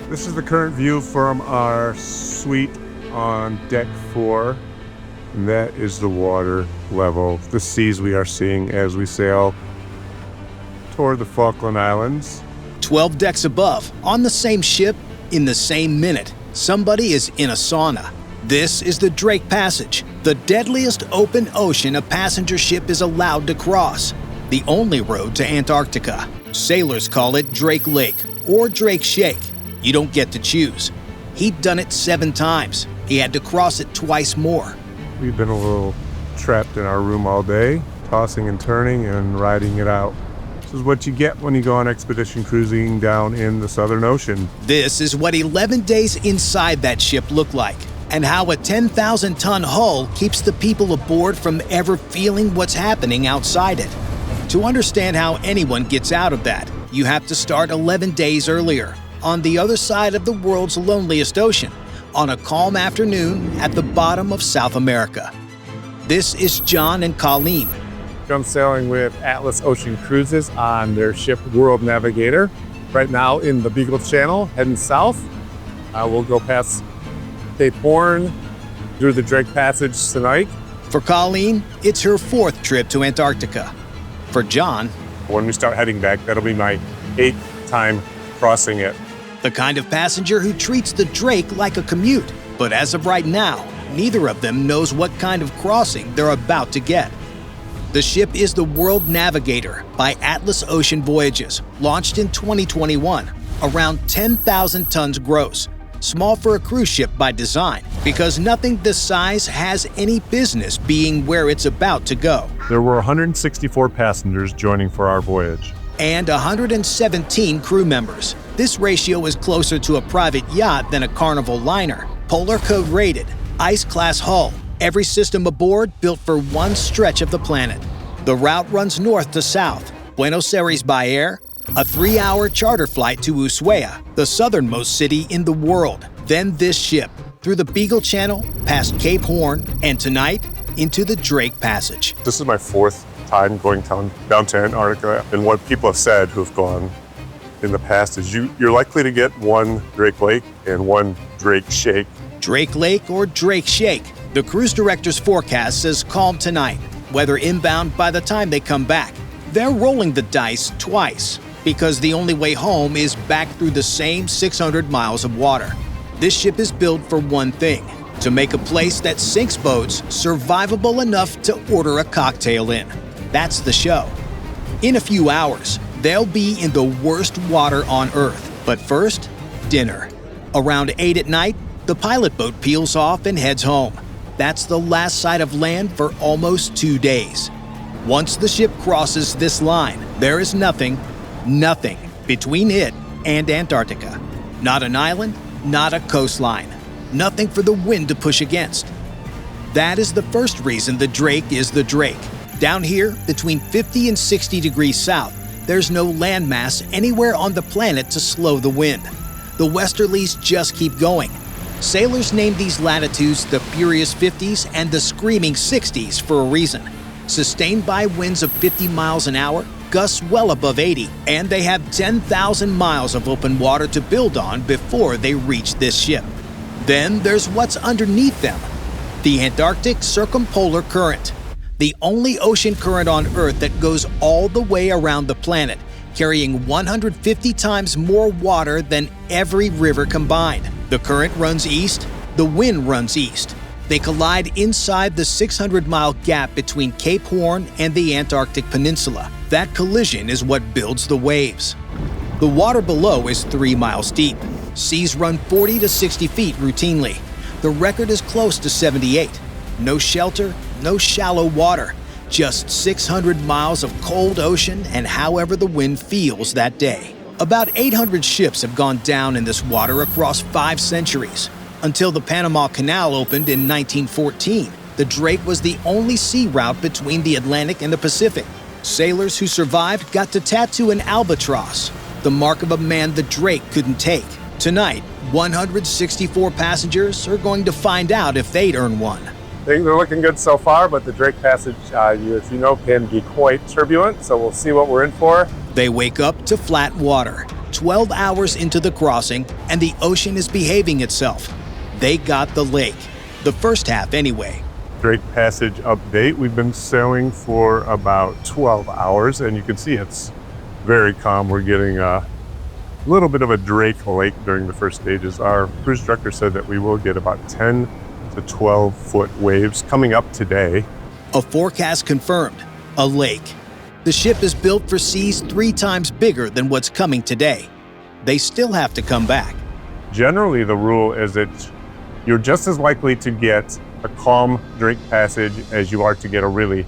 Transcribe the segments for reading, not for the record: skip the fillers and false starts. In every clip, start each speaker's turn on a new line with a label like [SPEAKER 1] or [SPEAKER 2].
[SPEAKER 1] This is the current view from our suite on deck 4. And that is the water level, the seas we are seeing as we sail toward the Falkland Islands.
[SPEAKER 2] 12 decks above, on the same ship, in the same minute, somebody is in a sauna. This is the Drake Passage, the deadliest open ocean a passenger ship is allowed to cross. The only road to Antarctica. Sailors call it Drake Lake or Drake Shake. You don't get to choose. He'd done it 7 times. He had to cross it twice more.
[SPEAKER 1] We've been a little trapped in our room all day, tossing and turning and riding it out. This is what you get when you go on expedition cruising down in the Southern Ocean.
[SPEAKER 2] This is what 11 days inside that ship look like, and how a 10,000-ton hull keeps the people aboard from ever feeling what's happening outside it. To understand how anyone gets out of that, you have to start 11 days earlier, on the other side of the world's loneliest ocean, on a calm afternoon at the bottom of South America. This is John and Colleen.
[SPEAKER 1] I'm sailing with Atlas Ocean Cruises on their ship World Navigator. Right now in the Beagle Channel, heading south. We'll go past Cape Horn, through the Drake Passage tonight.
[SPEAKER 2] For Colleen, it's her 4th trip to Antarctica. For John,
[SPEAKER 1] when we start heading back, that'll be my 8th time crossing it.
[SPEAKER 2] The kind of passenger who treats the Drake like a commute. But as of right now, neither of them knows what kind of crossing they're about to get. The ship is the World Navigator by Atlas Ocean Voyages, launched in 2021, around 10,000 tons gross. Small for a cruise ship by design, because nothing this size has any business being where it's about to go.
[SPEAKER 1] There were 164 passengers joining for our voyage.
[SPEAKER 2] And 117 crew members. This ratio is closer to a private yacht than a Carnival liner. Polar Code rated, ice-class hull, every system aboard built for one stretch of the planet. The route runs north to south, Buenos Aires by air, a 3-hour charter flight to Ushuaia, the southernmost city in the world. Then this ship, through the Beagle Channel, past Cape Horn, and tonight, into the Drake Passage.
[SPEAKER 1] This is my 4th time going down to Antarctica, and what people have said who've gone in the past is you're likely to get one Drake Lake and one Drake Shake.
[SPEAKER 2] Drake Lake or Drake Shake. The cruise director's forecast says calm tonight, weather inbound by the time they come back. They're rolling the dice twice, because the only way home is back through the same 600 miles of water. This ship is built for one thing, to make a place that sinks boats survivable enough to order a cocktail in. That's the show. In a few hours, they'll be in the worst water on Earth. But first, dinner. Around 8 at night, the pilot boat peels off and heads home. That's the last sight of land for almost 2 days. Once the ship crosses this line, there is nothing between it and Antarctica. Not an island, not a coastline. Nothing for the wind to push against. That is the first reason the Drake is the Drake. Down here, between 50 and 60 degrees south, there's no landmass anywhere on the planet to slow the wind. The westerlies just keep going. Sailors name these latitudes the Furious Fifties and the Screaming 60s for a reason. Sustained by winds of 50 miles an hour, gusts well above 80, and they have 10,000 miles of open water to build on before they reach this ship. Then there's what's underneath them, the Antarctic Circumpolar Current, the only ocean current on Earth that goes all the way around the planet, carrying 150 times more water than every river combined. The current runs east, the wind runs east. They collide inside the 600-mile gap between Cape Horn and the Antarctic Peninsula. That collision is what builds the waves. The water below is 3 miles deep. Seas run 40 to 60 feet routinely. The record is close to 78. No shelter, no shallow water. Just 600 miles of cold ocean and however the wind feels that day. About 800 ships have gone down in this water across 5 centuries. Until the Panama Canal opened in 1914, the Drake was the only sea route between the Atlantic and the Pacific. Sailors who survived got to tattoo an albatross, the mark of a man the Drake couldn't take. Tonight, 164 passengers are going to find out if they'd earn one.
[SPEAKER 1] Things are looking good so far, but the Drake Passage, as you know, can be quite turbulent, so we'll see what we're in for.
[SPEAKER 2] They wake up to flat water. 12 hours into the crossing, and the ocean is behaving itself. They got the lake. The first half, anyway.
[SPEAKER 1] Drake Passage update. We've been sailing for about 12 hours, and you can see it's very calm. We're getting a little bit of a Drake Lake during the first stages. Our cruise director said that we will get about 10 to 12 foot waves coming up today.
[SPEAKER 2] A forecast confirmed. A lake. The ship is built for seas 3 times bigger than what's coming today. They still have to come back.
[SPEAKER 1] Generally, the rule is that you're just as likely to get a calm Drake Passage as you are to get a really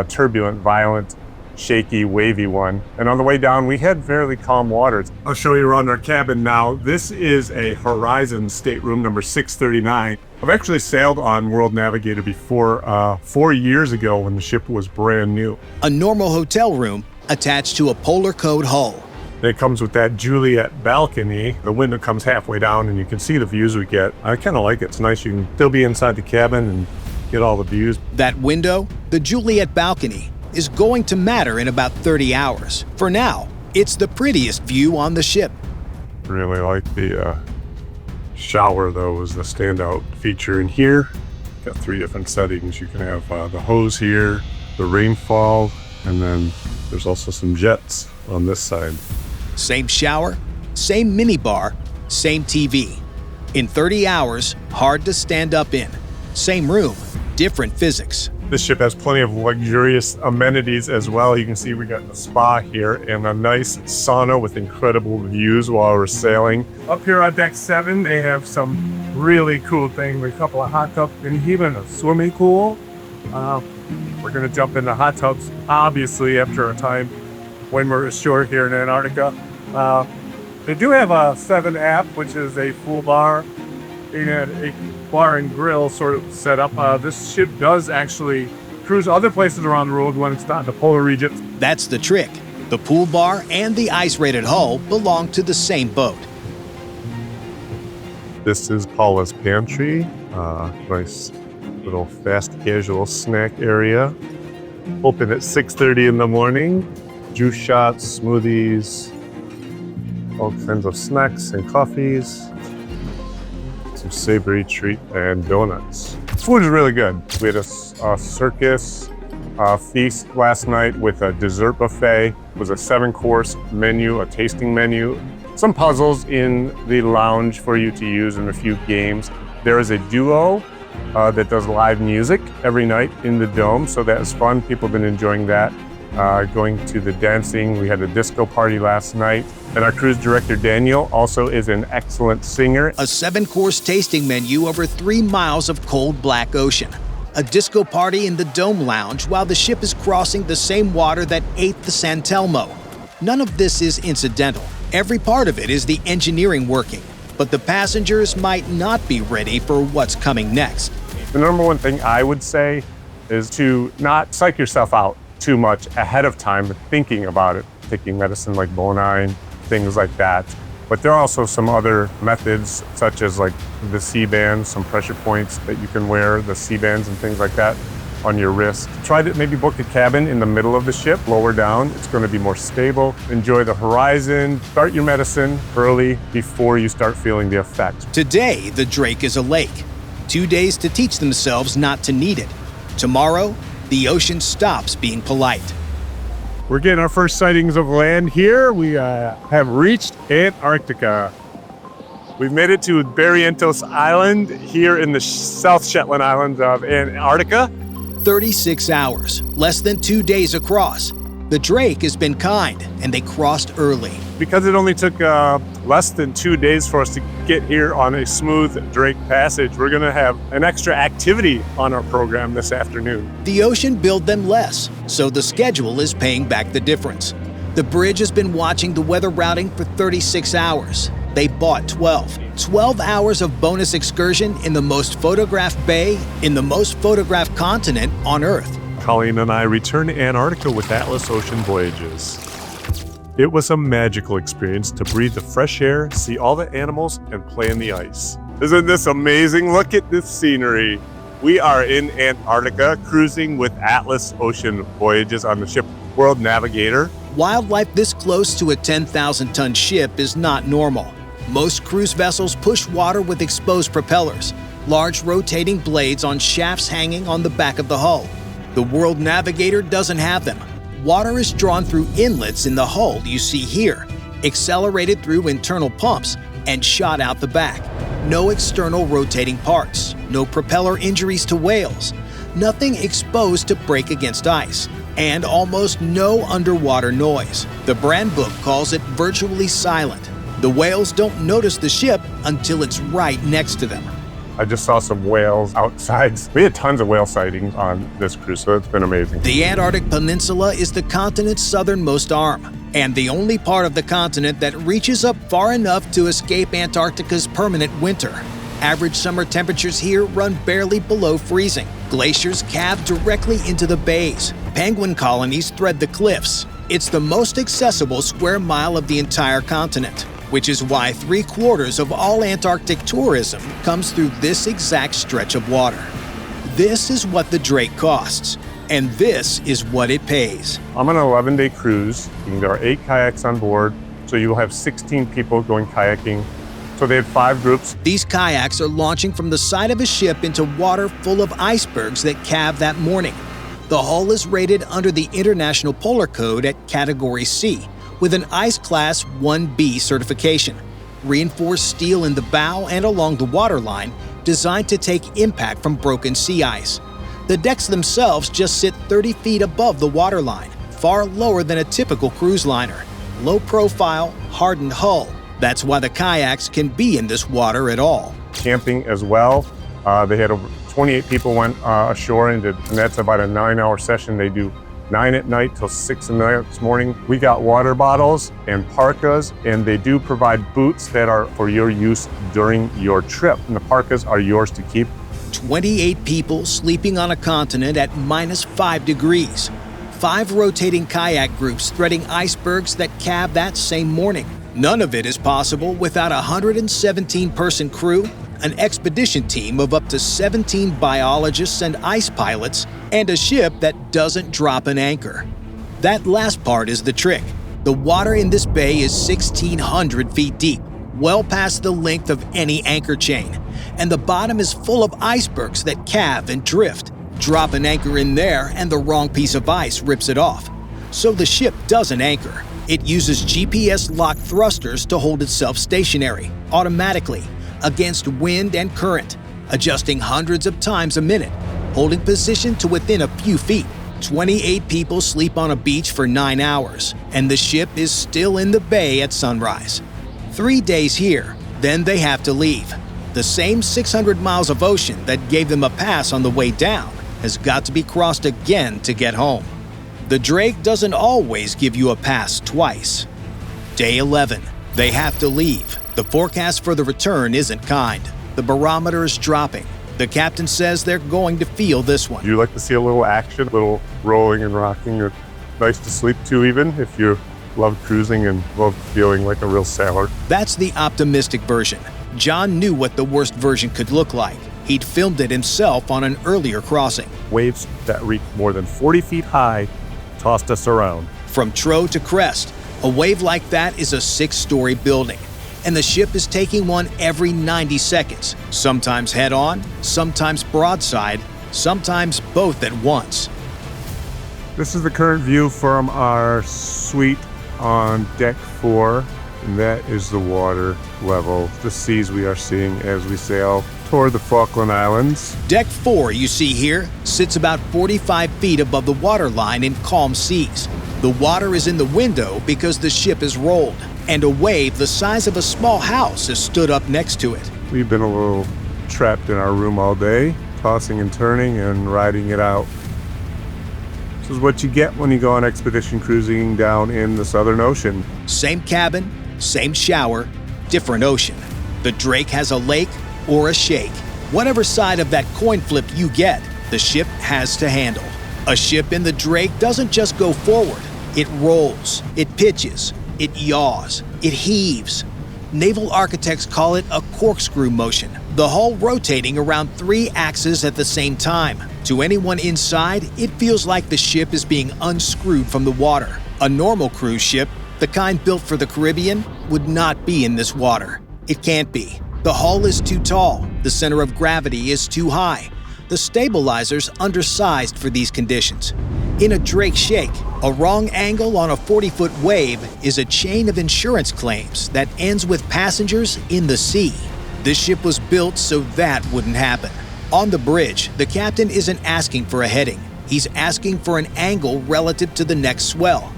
[SPEAKER 1] turbulent, violent, shaky, wavy one. And on the way down, we had fairly calm waters. I'll show you around our cabin now. This is a Horizon stateroom number 639. I've actually sailed on World Navigator before 4 years ago when the ship was brand new.
[SPEAKER 2] A normal hotel room attached to a polar code hull.
[SPEAKER 1] It comes with that Juliet balcony. The window comes halfway down and you can see the views we get. I kind of like it. It's nice. You can still be inside the cabin and get all the views.
[SPEAKER 2] That window, the Juliet balcony, is going to matter in about 30 hours. For now, it's the prettiest view on the ship.
[SPEAKER 1] Really like the shower, though, is the standout feature in here. Got 3 different settings. You can have the hose here, the rainfall, and then there's also some jets on this side.
[SPEAKER 2] Same shower, same minibar, same TV. In 30 hours, hard to stand up in. Same room, different physics.
[SPEAKER 1] This ship has plenty of luxurious amenities as well. You can see we got a spa here and a nice sauna with incredible views while we're sailing. Up here on deck 7, they have some really cool things. A couple of hot tubs and even a swimming pool. We're gonna jump into hot tubs, obviously, after a time when we're ashore here in Antarctica. They do have a 7 app, which is a full bar and a bar and grill sort of setup. This ship does actually cruise other places around the world when it's not in the polar regions.
[SPEAKER 2] That's the trick. The pool bar and the ice-rated hull belong to the same boat.
[SPEAKER 1] This is Paula's pantry. Nice little fast casual snack area. Open at 6:30 in the morning. Juice shots, smoothies, all kinds of snacks and coffees. Some savory treat and donuts. Food is really good. We had a circus feast last night with a dessert buffet. It was a 7-course menu, a tasting menu. Some puzzles in the lounge for you to use and a few games. There is a duo that does live music every night in the dome, so that is fun. People have been enjoying that. Going to the dancing. We had a disco party last night. And our cruise director, Daniel, also is an excellent singer.
[SPEAKER 2] A 7-course tasting menu over 3 miles of cold black ocean. A disco party in the dome lounge while the ship is crossing the same water that ate the San Telmo. None of this is incidental. Every part of it is the engineering working. But the passengers might not be ready for what's coming next.
[SPEAKER 1] The number one thing I would say is to not psych yourself out too much ahead of time thinking about it, taking medicine like Bonine, things like that. But there are also some other methods, such as like the C-bands, some pressure points that you can wear, the C-bands and things like that on your wrist. Try to maybe book a cabin in the middle of the ship, lower down. It's going to be more stable. Enjoy the horizon. Start your medicine early before you start feeling the effects.
[SPEAKER 2] Today, the Drake is a lake. 2 days to teach themselves not to need it. Tomorrow, the ocean stops being polite.
[SPEAKER 1] We're getting our first sightings of land here. We have reached Antarctica. We've made it to Barrientos Island here in the South Shetland Islands of Antarctica.
[SPEAKER 2] 36 hours, less than 2 days across. The Drake has been kind, and they crossed early.
[SPEAKER 1] Because it only took less than 2 days for us to get here on a smooth Drake Passage, we're gonna have an extra activity on our program this afternoon.
[SPEAKER 2] The ocean billed them less, so the schedule is paying back the difference. The bridge has been watching the weather routing for 36 hours. They bought 12 hours of bonus excursion in the most photographed bay in the most photographed continent on Earth.
[SPEAKER 1] Colleen and I returned to Antarctica with Atlas Ocean Voyages. It was a magical experience to breathe the fresh air, see all the animals, and play in the ice. Isn't this amazing? Look at this scenery. We are in Antarctica, cruising with Atlas Ocean Voyages on the ship World Navigator.
[SPEAKER 2] Wildlife this close to a 10,000-ton ship is not normal. Most cruise vessels push water with exposed propellers, large rotating blades on shafts hanging on the back of the hull. The World Navigator doesn't have them. Water is drawn through inlets in the hull you see here, accelerated through internal pumps, and shot out the back. No external rotating parts, no propeller injuries to whales, nothing exposed to break against ice, and almost no underwater noise. The brand book calls it virtually silent. The whales don't notice the ship until it's right next to them.
[SPEAKER 1] I just saw some whales outside. We had tons of whale sightings on this cruise, so it's been amazing.
[SPEAKER 2] The Antarctic Peninsula is the continent's southernmost arm, and the only part of the continent that reaches up far enough to escape Antarctica's permanent winter. Average summer temperatures here run barely below freezing. Glaciers calve directly into the bays. Penguin colonies thread the cliffs. It's the most accessible square mile of the entire continent, which is why 3/4 of all Antarctic tourism comes through this exact stretch of water. This is what the Drake costs, and this is what it pays.
[SPEAKER 1] I'm on an 11-day cruise. There are 8 kayaks on board, so you'll have 16 people going kayaking. So they had 5 groups.
[SPEAKER 2] These kayaks are launching from the side of a ship into water full of icebergs that calve that morning. The hull is rated under the International Polar Code at Category C, with an Ice Class 1B certification. Reinforced steel in the bow and along the waterline, designed to take impact from broken sea ice. The decks themselves just sit 30 feet above the waterline, far lower than a typical cruise liner. Low profile, hardened hull. That's why the kayaks can be in this water at all.
[SPEAKER 1] Camping as well. They had over 28 people went ashore, and that's about a 9-hour session. They do 9 at night till 6 in the next morning. We got water bottles and parkas, and they do provide boots that are for your use during your trip. And the parkas are yours to keep.
[SPEAKER 2] 28 people sleeping on a continent at -5 degrees. 5 rotating kayak groups threading icebergs that calve that same morning. None of it is possible without a 117-person crew, an expedition team of up to 17 biologists and ice pilots, and a ship that doesn't drop an anchor. That last part is the trick. The water in this bay is 1,600 feet deep, well past the length of any anchor chain, and the bottom is full of icebergs that calve and drift. Drop an anchor in there and the wrong piece of ice rips it off. So the ship doesn't anchor. It uses GPS-locked thrusters to hold itself stationary, automatically, against wind and current, adjusting hundreds of times a minute, holding position to within a few feet. 28 people sleep on a beach for 9 hours, and the ship is still in the bay at sunrise. 3 days here, then they have to leave. The same 600 miles of ocean that gave them a pass on the way down has got to be crossed again to get home. The Drake doesn't always give you a pass twice. Day 11. They have to leave. The forecast for the return isn't kind. The barometer is dropping. The captain says they're going to feel this one.
[SPEAKER 1] You like to see a little action, a little rolling and rocking. It's nice to sleep to, even if you love cruising and love feeling like a real sailor.
[SPEAKER 2] That's the optimistic version. John knew what the worst version could look like. He'd filmed it himself on an earlier crossing.
[SPEAKER 1] Waves that reach more than 40 feet high tossed us around.
[SPEAKER 2] From trough to crest, a wave like that is a 6-story building, and the ship is taking one every 90 seconds, sometimes head-on, sometimes broadside, sometimes both at once.
[SPEAKER 1] This is the current view from our suite on deck 4, and that is the water level, the seas we are seeing as we sail toward the Falkland Islands.
[SPEAKER 2] Deck 4 you see here sits about 45 feet above the waterline in calm seas. The water is in the window because the ship is rolled, and a wave the size of a small house has stood up next to it.
[SPEAKER 1] We've been a little trapped in our room all day, tossing and turning and riding it out. This is what you get when you go on expedition cruising down in the Southern Ocean.
[SPEAKER 2] Same cabin, same shower, different ocean. The Drake has a lake or a shake. Whatever side of that coin flip you get, the ship has to handle. A ship in the Drake doesn't just go forward. It rolls, it pitches, it yaws, it heaves. Naval architects call it a corkscrew motion, the hull rotating around 3 axes at the same time. To anyone inside, it feels like the ship is being unscrewed from the water. A normal cruise ship, the kind built for the Caribbean, would not be in this water. It can't be. The hull is too tall, the center of gravity is too high, the stabilizers undersized for these conditions. In a Drake shake, a wrong angle on a 40-foot wave is a chain of insurance claims that ends with passengers in the sea. This ship was built so that wouldn't happen. On the bridge, the captain isn't asking for a heading. He's asking for an angle relative to the next swell.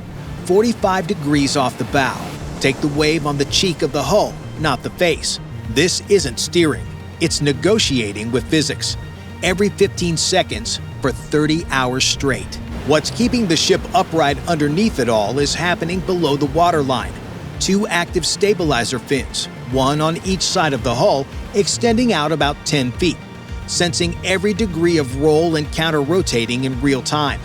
[SPEAKER 2] 45 degrees off the bow. Take the wave on the cheek of the hull, not the face. This isn't steering. It's negotiating with physics. Every 15 seconds for 30 hours straight. What's keeping the ship upright underneath it all is happening below the waterline. 2 active stabilizer fins, one on each side of the hull, extending out about 10 feet, sensing every degree of roll and counter-rotating in real time.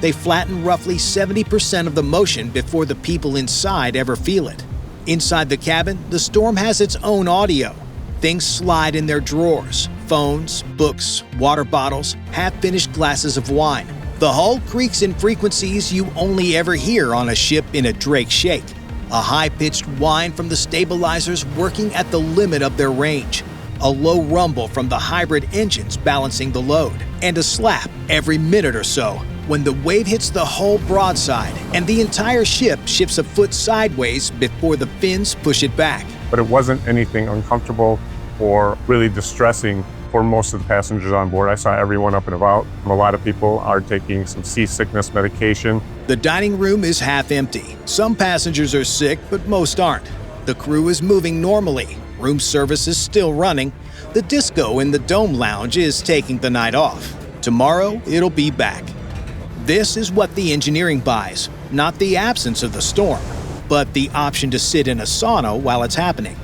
[SPEAKER 2] They flatten roughly 70% of the motion before the people inside ever feel it. Inside the cabin, the storm has its own audio. Things slide in their drawers: phones, books, water bottles, half-finished glasses of wine. The hull creaks in frequencies you only ever hear on a ship in a Drake shake. A high-pitched whine from the stabilizers working at the limit of their range. A low rumble from the hybrid engines balancing the load. And a slap every minute or so when the wave hits the hull broadside and the entire ship shifts a foot sideways before the fins push it back.
[SPEAKER 1] But it wasn't anything uncomfortable or really distressing for most of the passengers on board. I saw everyone up and about. A lot of people are taking some seasickness medication.
[SPEAKER 2] The dining room is half empty. Some passengers are sick, but most aren't. The crew is moving normally. Room service is still running. The disco in the Dome Lounge is taking the night off. Tomorrow, it'll be back. This is what the engineering buys, not the absence of the storm, but the option to sit in a sauna while it's happening.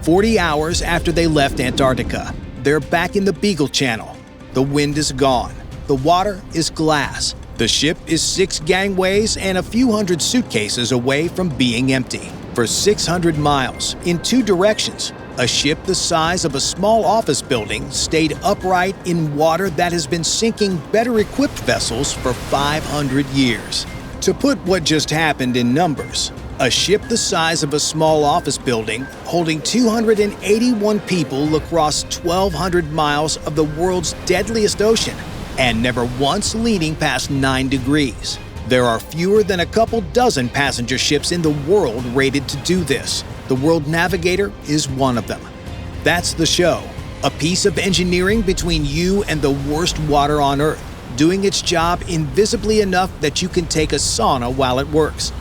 [SPEAKER 2] 40 hours after they left Antarctica, they're back in the Beagle Channel. The wind is gone. The water is glass. The ship is 6 gangways and a few hundred suitcases away from being empty. For 600 miles, in 2 directions, a ship the size of a small office building stayed upright in water that has been sinking better-equipped vessels for 500 years. To put what just happened in numbers, a ship the size of a small office building, holding 281 people across 1,200 miles of the world's deadliest ocean, and never once leaning past 9 degrees. There are fewer than a couple dozen passenger ships in the world rated to do this. The World Navigator is one of them. That's the show. A piece of engineering between you and the worst water on Earth, doing its job invisibly enough that you can take a sauna while it works.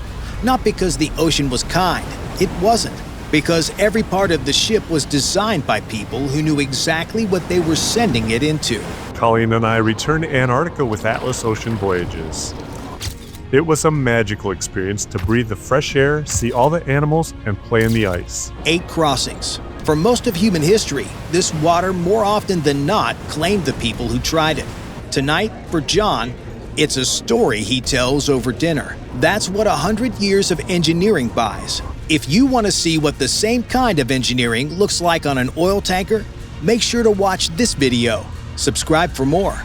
[SPEAKER 2] Not because the ocean was kind, it wasn't. Because every part of the ship was designed by people who knew exactly what they were sending it into.
[SPEAKER 1] Colleen and I returned to Antarctica with Atlas Ocean Voyages. It was a magical experience to breathe the fresh air, see all the animals, and play in the ice.
[SPEAKER 2] 8 crossings. For most of human history, this water more often than not claimed the people who tried it. Tonight, for John, it's a story he tells over dinner. That's what 100 years of engineering buys. If you want to see what the same kind of engineering looks like on an oil tanker, make sure to watch this video. Subscribe for more.